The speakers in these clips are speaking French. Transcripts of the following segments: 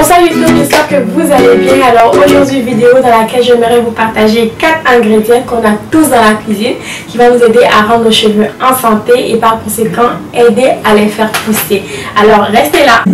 Salut YouTube, j'espère que vous allez bien. Alors aujourd'hui vidéo dans laquelle j'aimerais vous partager 4 ingrédients qu'on a tous dans la cuisine qui vont nous aider à rendre nos cheveux en santé et par conséquent aider à les faire pousser. Alors restez là.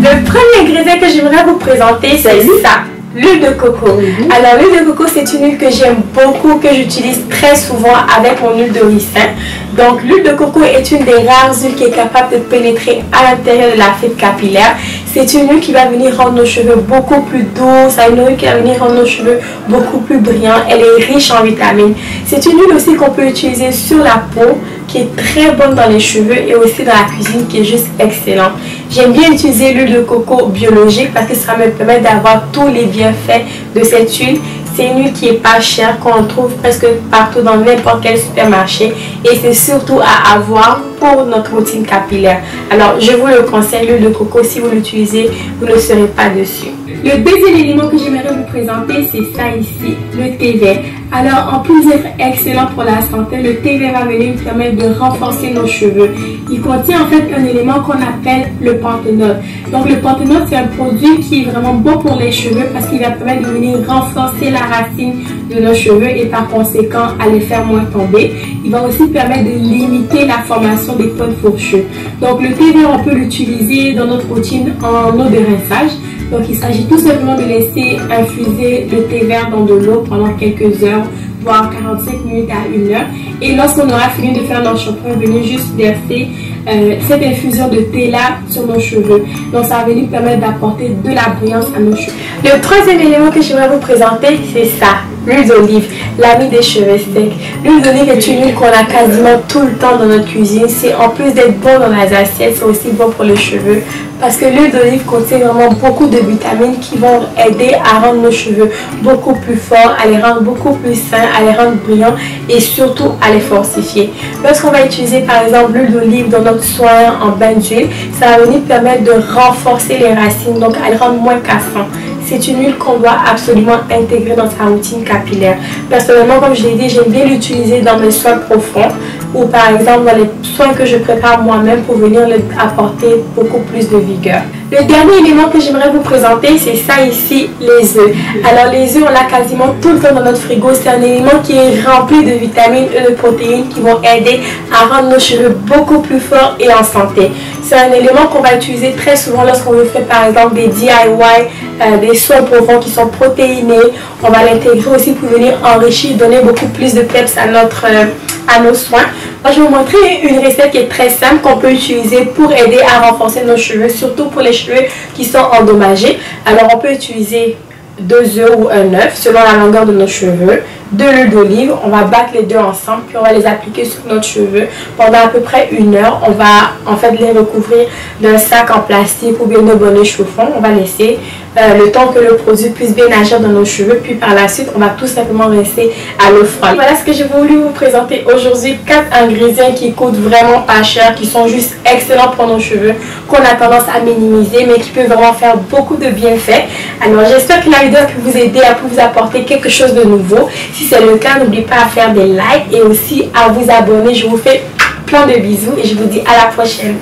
Le premier ingrédient que j'aimerais vous présenter, c'est ça. L'huile de coco. Alors l'huile de coco, c'est une huile que j'aime beaucoup, que j'utilise très souvent avec mon huile de ricin. Donc l'huile de coco est une des rares huiles qui est capable de pénétrer à l'intérieur de la fibre capillaire. C'est une huile qui va venir rendre nos cheveux beaucoup plus doux. C'est une huile qui va venir rendre nos cheveux beaucoup plus brillants. Elle est riche en vitamines. C'est une huile aussi qu'on peut utiliser sur la peau, qui est très bonne dans les cheveux et aussi dans la cuisine, qui est juste excellente. J'aime bien utiliser l'huile de coco biologique parce que ça me permet d'avoir tous les bienfaits de cette huile. C'est une huile qui est pas chère, qu'on trouve presque partout dans n'importe quel supermarché et c'est surtout à avoir pour notre routine capillaire. Alors je vous le conseille, l'huile de coco, si vous l'utilisez, vous ne serez pas dessus. Le deuxième élément que j'aimerais vous présenter, c'est ça ici, le thé vert. Alors en plus d'être excellent pour la santé, le thé vert va venir nous permettre de renforcer nos cheveux. Il contient en fait un élément qu'on appelle le panthénol. Donc le panthénol, c'est un produit qui est vraiment bon pour les cheveux parce qu'il va permettre de venir renforcer la racine de nos cheveux et par conséquent à les faire moins tomber. Il va aussi permettre de limiter la formation des pointes fourchues. Donc le thé vert, on peut l'utiliser dans notre routine en eau de rinçage. Donc il s'agit tout simplement de laisser infuser le thé vert dans de l'eau pendant quelques heures, voire 45 minutes à 1 heure. Et lorsqu'on aura fini de faire notre shampoing, venir juste verser cette infusion de thé là sur nos cheveux. Donc ça va venir permettre d'apporter de la brillance à nos cheveux. Le troisième élément que j'aimerais vous présenter, c'est ça. L'huile d'olive, l'ami des cheveux secs. L'huile d'olive est une huile qu'on a quasiment tout le temps dans notre cuisine. C'est en plus d'être bon dans les assiettes, c'est aussi bon pour les cheveux. Parce que l'huile d'olive contient vraiment beaucoup de vitamines qui vont aider à rendre nos cheveux beaucoup plus forts, à les rendre beaucoup plus sains, à les rendre brillants et surtout à les fortifier. Lorsqu'on va utiliser par exemple l'huile d'olive dans notre soin en bain d'huile, ça va venir permettre de renforcer les racines, donc à les rendre moins cassants. C'est une huile qu'on doit absolument intégrer dans sa routine capillaire. Personnellement, comme je l'ai dit, j'aime bien l'utiliser dans mes soins profonds ou par exemple dans les soins que je prépare moi-même pour venir apporter beaucoup plus de vigueur. Le dernier élément que j'aimerais vous présenter, c'est ça ici, les œufs. Alors les œufs, on l'a quasiment tout le temps dans notre frigo. C'est un élément qui est rempli de vitamines et de protéines qui vont aider à rendre nos cheveux beaucoup plus forts et en santé. C'est un élément qu'on va utiliser très souvent lorsqu'on veut faire par exemple des DIY, des soins profonds qui sont protéinés. On va l'intégrer aussi pour venir enrichir, donner beaucoup plus de peps à nos soins. Moi, je vais vous montrer une recette qui est très simple qu'on peut utiliser pour aider à renforcer nos cheveux, surtout pour les cheveux qui sont endommagés. Alors, on peut utiliser 2 œufs ou un œuf selon la longueur de nos cheveux, de l'huile d'olive, on va battre les deux ensemble puis on va les appliquer sur notre cheveux pendant à peu près 1 heure. On va en fait les recouvrir d'un sac en plastique ou bien de bonnet chauffant. On va laisser le temps que le produit puisse bien agir dans nos cheveux, puis par la suite on va tout simplement rester à l'eau froide. Voilà ce que j'ai voulu vous présenter aujourd'hui, 4 ingrédients qui coûtent vraiment pas cher, qui sont juste excellents pour nos cheveux, qu'on a tendance à minimiser mais qui peuvent vraiment faire beaucoup de bienfaits. Alors j'espère que la vidéo a pu vous aider, a pu vous apporter quelque chose de nouveau. Si c'est le cas, n'oubliez pas à faire des likes et aussi à vous abonner. Je vous fais plein de bisous et je vous dis à la prochaine.